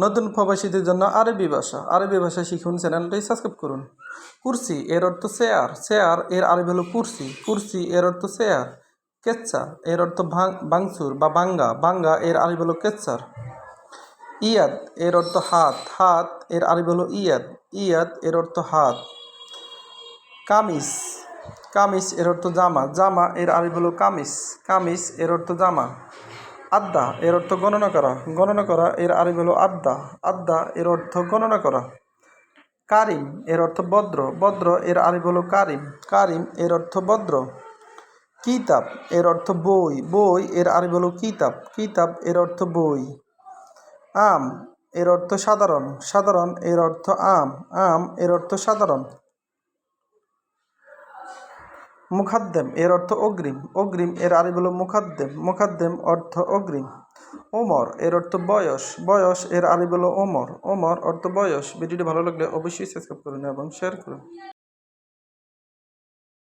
নতুন প্রবাসীদের জন্য আরবি ভাষা শিখুন, চ্যানেলটি সাবস্ক্রাইব করুন। কুরসি এর অর্থ চেয়ার, চেয়ার এর আরবি হলো কুরসি, কুরসি এর অর্থ চেয়ার। কেচ্চা এর অর্থ বাংসুর বা বাঙ্গা, বাঙ্গা এর আরবি হলো কেচ্চার। ইয়াদ এর অর্থ হাত, হাত এর আরবি হলো ইয়াদ, ইয়াদ এর অর্থ হাত। কামিজ, কামিজ এর অর্থ জামা, জামা এর আরবি হলো কামিজ, কামিজ এর অর্থ জামা। আদ্দা এর অর্থ গণনা করা, গণনা করা এর আরবি হলো আদ্দা, আদ্দা এর অর্থ গণনা করা। কারিম এর অর্থ ভদ্র, ভদ্র এর আরবি হলো কারিম, কারিম এর অর্থ ভদ্র। কিতাব এর অর্থ বই, বই এর আরবি হলো কিতাব, কিতাব এর অর্থ বই। আম এর অর্থ সাধারণ, সাধারণ এর অর্থ আম, আম এর অর্থ সাধারণ। মুখাদ্দেম এর অর্থ অগ্রিম, অগ্রিম এর আরবি হলো মুখাদ্দেম, মুখাদ্দেম অর্থ অগ্রিম। ওমর এর অর্থ বয়স, বয়স এর আরবি হলো ওমর, ওমর অর্থ বয়স। ভিডিওটি ভালো লাগলে অবশ্যই সাবস্ক্রাইব করুন এবং শেয়ার করুন।